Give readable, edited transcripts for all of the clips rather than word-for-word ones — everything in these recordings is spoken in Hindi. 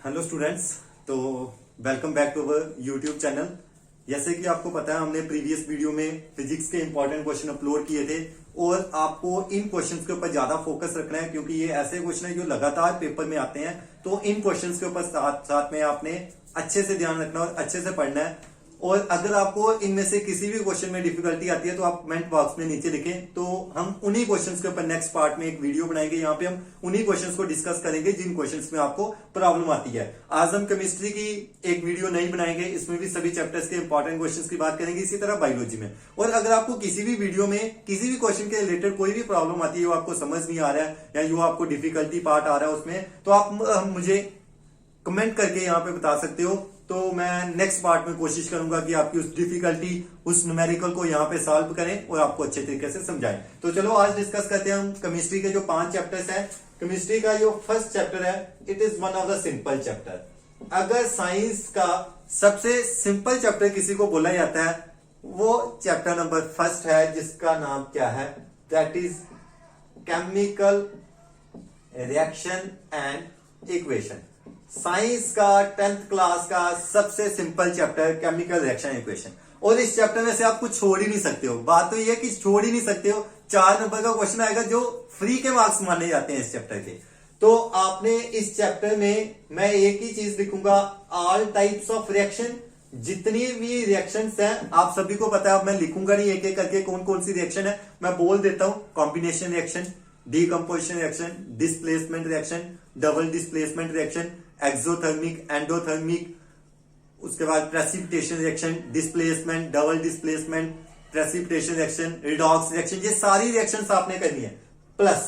Hello students. तो welcome back to our YouTube channel. जैसे कि आपको पता है हमने प्रीवियस वीडियो में फिजिक्स के इंपॉर्टेंट क्वेश्चन अपलोड किए थे और आपको इन क्वेश्चंस के ऊपर ज्यादा फोकस रखना है क्योंकि ये ऐसे क्वेश्चन है जो लगातार पेपर में आते हैं। तो इन क्वेश्चंस के ऊपर साथ साथ में आपने अच्छे से ध्यान रखना और अच्छे से पढ़ना है। और अगर आपको इनमें से किसी भी क्वेश्चन में डिफिकल्टी आती है तो आप कमेंट बॉक्स में नीचे लिखें, तो हम उन्हीं क्वेश्चंस के ऊपर नेक्स्ट पार्ट में एक वीडियो बनाएंगे। यहाँ पे हम उन्हीं क्वेश्चंस को डिस्कस करेंगे जिन क्वेश्चंस में आपको प्रॉब्लम आती है। आज हम केमिस्ट्री की एक वीडियो नहीं बनाएंगे, इसमें भी सभी चैप्टर्स के इंपॉर्टेंट क्वेश्चंस की बात करेंगे। इसी तरह बायोलॉजी में। और अगर आपको किसी भी वीडियो में किसी भी क्वेश्चन के रिलेटेड कोई भी प्रॉब्लम आती है, जो आपको समझ नहीं आ रहा है या जो आपको डिफिकल्टी पार्ट आ रहा है उसमें, तो आप मुझे कमेंट करके यहाँ पे बता सकते हो। तो मैं नेक्स्ट पार्ट में कोशिश करूंगा कि आपकी उस डिफिकल्टी, उस न्यूमेरिकल को यहाँ पे सॉल्व करें और आपको अच्छे तरीके से समझाएं। तो चलो आज डिस्कस करते हैं हम केमिस्ट्री के जो 5 चैप्टर्स हैं। केमिस्ट्री का जो फर्स्ट चैप्टर है, it is one of the simple chapter. अगर साइंस का सबसे सिंपल चैप्टर किसी को बोला जाता है, वो चैप्टर नंबर फर्स्ट है, जिसका नाम क्या है? That is chemical reaction and equation. Science का 10th क्लास का सबसे simple chapter chemical reaction equation. और इस चैप्टर में से आप कुछ छोड़ ही नहीं सकते हो। बात तो ये है कि छोड़ ही नहीं सकते हो। 4 नंबर का क्वेश्चन आएगा जो फ्री के मार्क्स माने जाते हैं इस चैप्टर के। तो आपने इस चैप्टर में, मैं एक ही चीज लिखूंगा, ऑल टाइप्स ऑफ रिएक्शन। जितनी भी रिएक्शंस हैं आप सभी को पता है। अब मैं लिखूंगा नहीं एक एक करके कौन कौन सी रिएक्शन है, मैं बोल देता हूं। Combination reaction, decomposition reaction, displacement reaction, double displacement reaction, exothermic, endothermic, उसके बाद precipitation reaction, displacement, double displacement, precipitation reaction, redox reaction, ये सारी रिएक्शंस आपने करनी है। Plus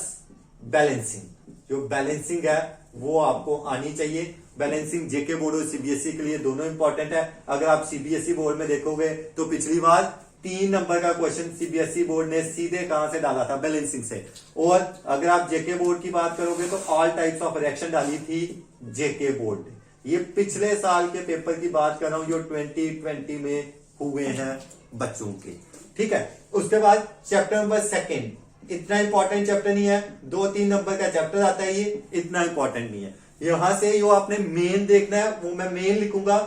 balancing. जो बैलेंसिंग है वो आपको आनी चाहिए। बैलेंसिंग जेके बोर्ड और सीबीएसई के लिए दोनों इंपॉर्टेंट है। अगर आप सीबीएसई बोर्ड में देखोगे तो पिछली बार 3 नंबर का क्वेश्चन सीबीएसई बोर्ड ने सीधे कहां से डाला था? बैलेंसिंग से। और अगर आप जेके बोर्ड की बात करोगे तो ऑल टाइप्स ऑफ रिएक्शन डाली थी जेके बोर्ड ने। ये पिछले साल के पेपर की बात कर रहा हूं जो 2020 में हुए हैं बच्चों के। ठीक है। उसके बाद चैप्टर नंबर 2, इतना इंपॉर्टेंट चैप्टर नहीं है। 2-3 नंबर का चैप्टर आता है, ये इतना इंपॉर्टेंट नहीं है। यहां से जो आपने मेन देखना है वो मैं मेन लिखूंगा,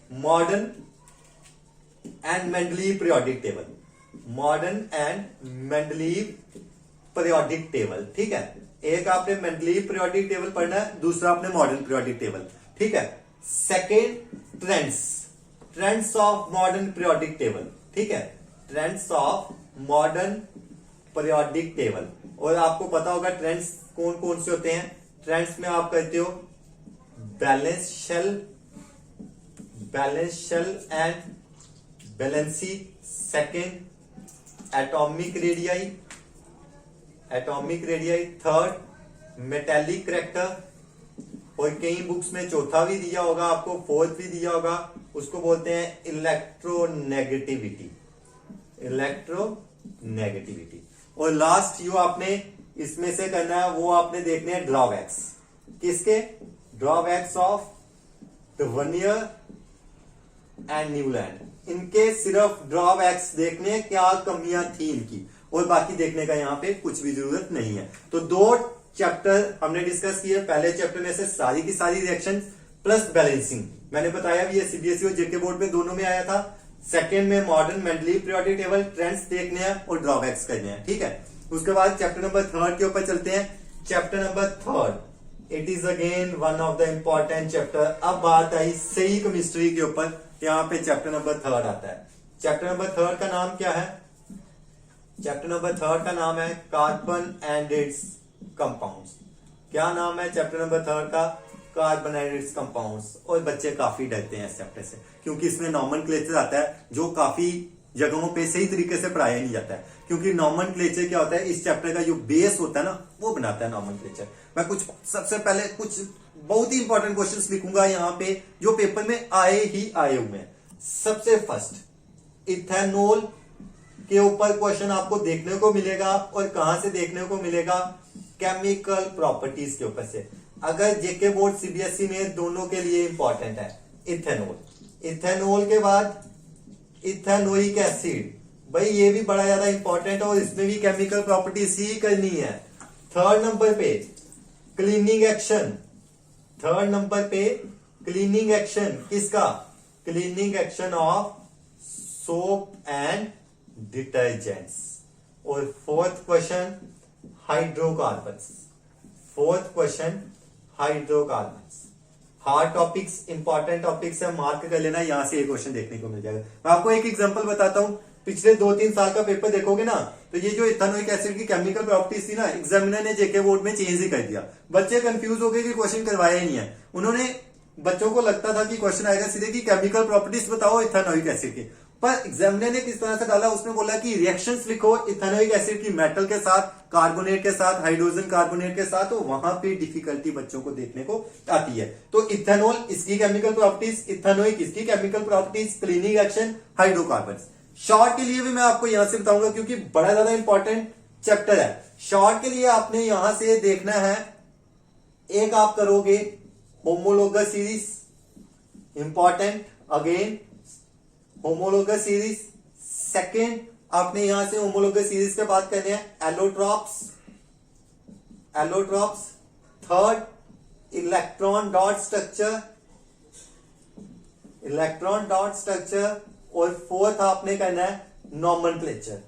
modern and Mendeleev periodic table. Modern and Mendeleev periodic table. ठीक है। एक आपने मेंडलीव पीरियोडिक टेबल पढ़ना है, दूसरा आपने मॉडर्न पीरियोडिक टेबल। ठीक है। Second, trends of modern periodic table. ठीक है। Trends of modern periodic table. और आपको पता होगा ट्रेंड्स कौन कौन से होते हैं। ट्रेंड्स में आप करते हो valence shell and valency. Second, atomic radii. Third, metallic character. और कई बुक्स में चौथा भी दिया होगा आपको, फोर्थ भी दिया होगा, उसको बोलते हैं इलेक्ट्रोनेगेटिविटी। और लास्ट जो आपने इसमें से करना है वो आपने देखने हैं ड्रॉबैक्स। किसके? ड्रॉबैक्स ऑफ वर्नियर एंड न्यूलैंड। इनके सिर्फ ड्रॉबैक्स देखने हैं, क्या कमियां थी इनकी, और बाकी देखने का यहाँ पे कुछ भी जरूरत नहीं है। तो 2 चैप्टर हमने डिस्कस किए। पहले चैप्टर में से सारी की सारी रिएक्शन प्लस बैलेंसिंग मैंने बताया भी, ये सीबीएसई और जेके बोर्ड में दोनों में आया था। सेकेंड में modern Mendeleev periodic table, trends देखने हैं और ड्रॉबैक्स करने हैं। ठीक है। उसके बाद चैप्टर नंबर 3 के ऊपर चलते हैं। Chapter number 3, it is again one of the important chapter. अब बात आई सही केमिस्ट्री के ऊपर, यहाँ पे चैप्टर नंबर 3 आता है। चैप्टर नंबर 3 का नाम क्या है? चैप्टर नंबर 3 का नाम है कार्बन एंड इट्स कंपाउंड्स। क्या नाम है चैप्टर नंबर 3 का? Carbon and it's compounds. और बच्चे काफी डरते हैं इस चैप्टर से क्योंकि इसमें नॉमेनक्लेचर आता है जो काफी जगहों पे सही तरीके से पढ़ाया नहीं जाता है। क्योंकि नॉमेनक्लेचर क्या होता है, इस चैप्टर का जो बेस होता है ना, वो बनाता है नॉमेनक्लेचर। मैं सबसे पहले कुछ बहुत ही इंपॉर्टेंट क्वेश्चंस लिखूंगा यहाँ पे जो पेपर में आए हुए हैं। सबसे फर्स्ट, इथेनॉल के ऊपर क्वेश्चन आपको देखने को मिलेगा। और कहां से देखने को मिलेगा? केमिकल प्रॉपर्टीज के ऊपर से। अगर जेके बोर्ड सीबीएसई में, दोनों के लिए इंपॉर्टेंट है इथेनॉल के बाद इथेनोइक एसिड। भाई ये भी बड़ा ज्यादा इंपॉर्टेंट है और इसमें भी केमिकल प्रॉपर्टीज ही करनी है। 3rd नंबर पे क्लीनिंग एक्शन, थर्ड नंबर पे क्लीनिंग एक्शन किसका, cleaning action of soap and detergents. और fourth question hydrocarbons, fourth question hydrocarbons. Hard topics, important topics है, मार्क कर लेना, यहां से एक क्वेश्चन देखने को मिल जाएगा। मैं आपको एक एग्जांपल बताता हूं, पिछले 2-3 साल का पेपर देखोगे ना, तो ये जो इथेनॉइक एसिड की केमिकल प्रॉपर्टीज थी ना, एग्जामिनर ने जेके बोर्ड में चेंज ही कर दिया। बच्चे कंफ्यूज हो गए कि क्वेश्चन करवाया ही नहीं है उन्होंने। बच्चों को लगता था कि क्वेश्चन आएगा सीधे कि केमिकल प्रॉपर्टीज बताओ इथेनॉइक एसिड की, पर एग्जामिनर ने किस तरह से डाला, उसने बोला कि रिएक्शंस लिखो इथेनॉइक एसिड की मेटल के साथ, कार्बोनेट के साथ, हाइड्रोजन कार्बोनेट के साथ, तो वहां पे डिफिकल्टी बच्चों को देखने को आती है। तो इथेनॉल इसकी केमिकल प्रॉपर्टीज, इथेनॉइक इसकी chemical properties, cleaning action, hydrocarbon. Short के लिए भी मैं आपको यहां से बताऊंगा क्योंकि बड़ा ज्यादा इंपॉर्टेंट चैप्टर है। शॉर्ट के लिए आपने यहां से देखना है, एक आप करोगे homologous series, important again homologous series. Second आपने यहां से होमोलोगस सीरीज के बात करने हैं allotropes, allotropes. Third electron dot structure, electron dot structure. और फोर्थ आपने करना है नॉमेनक्लेचर,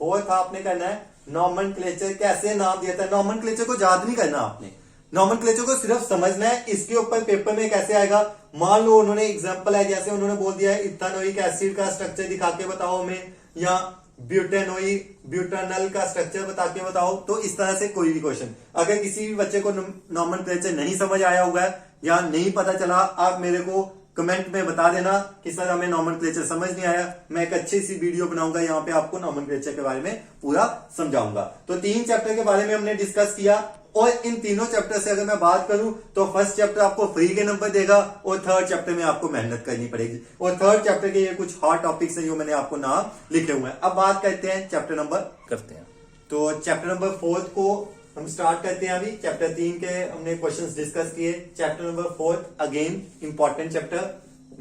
फोर्थ आपने करना है नॉमेनक्लेचर। कैसे नाम दिया था, नॉमेनक्लेचर को याद नहीं करना आपने, नॉमेनक्लेचर को सिर्फ समझना है। इसके ऊपर पेपर में कैसे आएगा, मान लो उन्होंने एग्जांपल है, जैसे उन्होंने बोल दिया है इथेनॉइक एसिड का स्ट्रक्चर दिखा के बताओ हमें, या ब्यूटेनॉल का स्ट्रक्चर बता के बताओ, तो इस तरह से कोई भी क्वेश्चन, अगर किसी भी बच्चे को नॉमेनक्लेचर नहीं समझ आया होगा या नहीं पता चला, आप मेरे को कमेंट में बता देना कि सर हमें नॉमेनक्लेचर समझ नहीं आया। मैं एक अच्छी सी वीडियो बनाऊंगा, यहाँ पे आपको नॉमेनक्लेचर के बारे में पूरा समझाऊंगा। तो 3 चैप्टर के बारे में हमने डिस्कस किया, और इन तीनों चैप्टर से अगर मैं बात करूं तो फर्स्ट चैप्टर आपको फ्री के नंबर देगा, और थर्ड चैप्टर में आपको मेहनत करनी पड़ेगी। और थर्ड चैप्टर के ये कुछ हॉट टॉपिक्स हैं जो मैंने आपको नाम लिखे हुए हैं। अब बात करते हैं चैप्टर नंबर करते हैं। तो चैप्टर नंबर 4 को हम स्टार्ट करते हैं। अभी चैप्टर 3 के हमने क्वेश्चंस डिस्कस किए। Chapter number 4 again important chapter,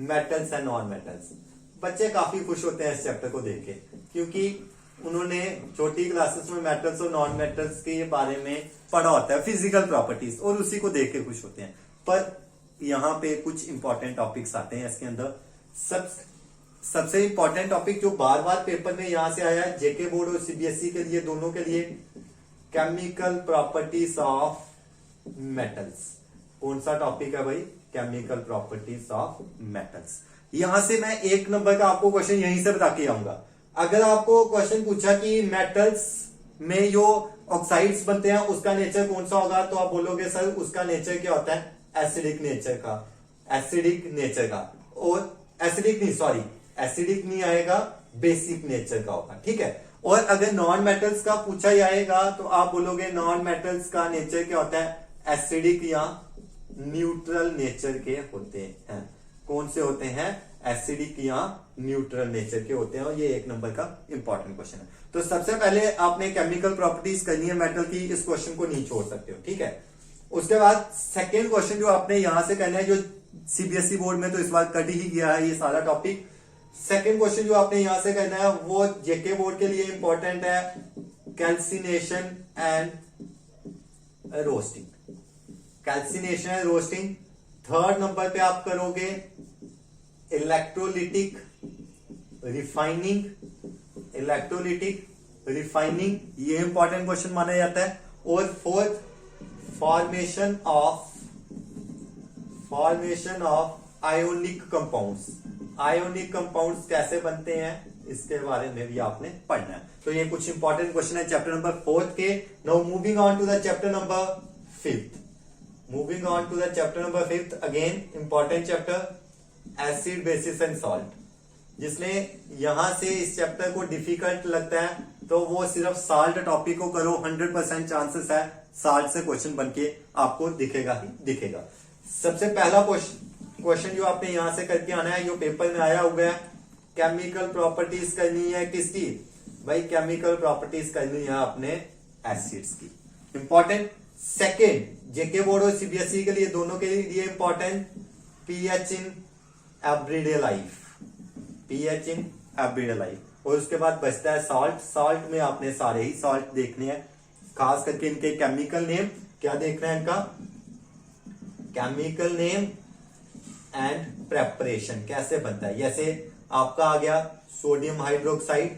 metals and non metals. बच्चे काफी खुश होते हैं इस चैप्टर को देख के, क्योंकि उन्होंने छोटी क्लासेस में मेटल्स और नॉन मेटल्स के बारे में पढ़ा होता है, फिजिकल प्रॉपर्टीज, और उसी को देख के खुश होते हैं। पर यहाँ पे कुछ इंपॉर्टेंट टॉपिक्स आते हैं इसके अंदर। सबसे इंपॉर्टेंट टॉपिक जो बार बार पेपर में यहां से आया है, जेके बोर्ड और सीबीएसई के लिए, दोनों के लिए, केमिकल प्रॉपर्टीज ऑफ मेटल्स। कौन सा टॉपिक है भाई, केमिकल प्रॉपर्टीज ऑफ मेटल्स। यहां से मैं 1 नंबर का आपको क्वेश्चन यहीं से बता के आऊंगा। अगर आपको क्वेश्चन पूछा कि मेटल्स में जो ऑक्साइड्स बनते हैं उसका नेचर कौन सा होगा, तो आप बोलोगे सर उसका नेचर क्या होता है, एसिडिक नेचर का, एसिडिक नेचर का। और एसिडिक नहीं, सॉरी एसिडिक नहीं आएगा, बेसिक नेचर का होगा, ठीक है। और अगर नॉन मेटल्स का पूछा जाएगा तो आप बोलोगे नॉन मेटल्स का नेचर क्या होता है, एसिडिक या न्यूट्रल नेचर के होते हैं। कौन से होते हैं, एसिडिक या न्यूट्रल नेचर के होते हैं। और ये 1 नंबर का इंपॉर्टेंट क्वेश्चन है। तो सबसे पहले आपने केमिकल प्रॉपर्टीज करनी है मेटल की, इस क्वेश्चन को नहीं छोड़ सकते हो, ठीक है। उसके बाद सेकेंड क्वेश्चन जो आपने यहां से करना है, जो सीबीएसई बोर्ड में तो इस बार कट ही गया है ये सारा टॉपिक। सेकेंड क्वेश्चन जो आपने यहां से करना है वो जेके बोर्ड के लिए इंपॉर्टेंट है, calcination and roasting, calcination and roasting. Third number पे आप करोगे इलेक्ट्रोलिटिक रिफाइनिंग, इलेक्ट्रोलिटिक रिफाइनिंग, ये इंपॉर्टेंट क्वेश्चन माना जाता है। और fourth formation of ionic compounds, ionic compounds कैसे बनते हैं इसके बारे में भी आपने पढ़ना है। तो ये कुछ इंपॉर्टेंट क्वेश्चन है चैप्टर नंबर 4 के। Now moving on to the chapter number 5th, moving on to the chapter number 5th, again important chapter, acid basis and salt. जिसने यहां से इस चैप्टर को डिफिकल्ट लगता है तो वो सिर्फ साल्ट टॉपिक को करो, 100% चांसेस है साल्ट से क्वेश्चन बनके आपको दिखेगा ही दिखेगा। सबसे पहला क्वेश्चन जो आपने यहां से करके आना है, जो पेपर में आया हुआ है, केमिकल प्रॉपर्टीज करनी है किसकी भाई, केमिकल प्रॉपर्टीज करनी है अपने एसिड्स की, इंपॉर्टेंट। सेकेंड जेके बोर्ड और सीबीएसई के लिए, दोनों के लिए important, pH in everyday life, pH in everyday life. और उसके बाद बचता है सॉल्ट। सॉल्ट में आपने सारे ही सॉल्ट देखने हैं, खास करके इनके केमिकल नेम क्या देखना है, इनका केमिकल नेम एंड प्रेपरेशन कैसे बनता है। जैसे आपका आ गया सोडियम हाइड्रोक्साइड,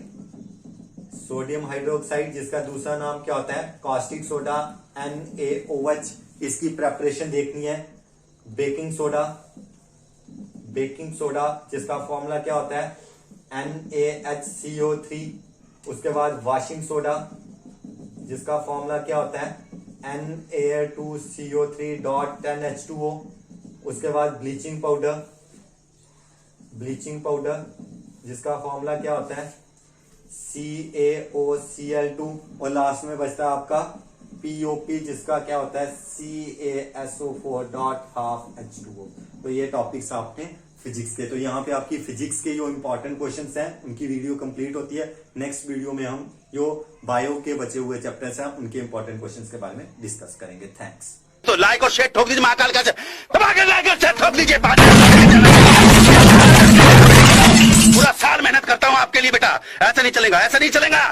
सोडियम हाइड्रोक्साइड जिसका दूसरा नाम क्या होता है कास्टिक सोडा NaOH। इसकी प्रेपरेशन देखनी है। बेकिंग सोडा, बेकिंग सोडा जिसका फॉर्मूला क्या होता है NaHCO3। उसके बाद वॉशिंग सोडा जिसका फॉर्मूला क्या होता है Na2CO3.10H2O। उसके बाद ब्लीचिंग पाउडर, ब्लीचिंग पाउडर जिसका फॉर्मूला क्या होता है CaOCl2। और लास्ट में बचता है आपका POP जिसका क्या होता है CaSO4.12H2O। तो ये टॉपिक्स आपने फिजिक्स के। तो यहाँ पे आपकी फिजिक्स के जो इंपॉर्टेंट क्वेश्चंस हैं उनकी वीडियो कंप्लीट होती है। नेक्स्ट वीडियो में हम जो बायो के बचे हुए चैप्टर्स हैं उनके इंपॉर्टेंट क्वेश्चंस के बारे में डिस्कस करेंगे। थैंक्स। तो लाइक और शेयर ठोक दीजिए, महाकाल का लाइक और शेयर ठोक दीजिए। पूरा साल मेहनत करता हूं आपके लिए बेटा, ऐसा नहीं चलेगा, ऐसा नहीं चलेगा।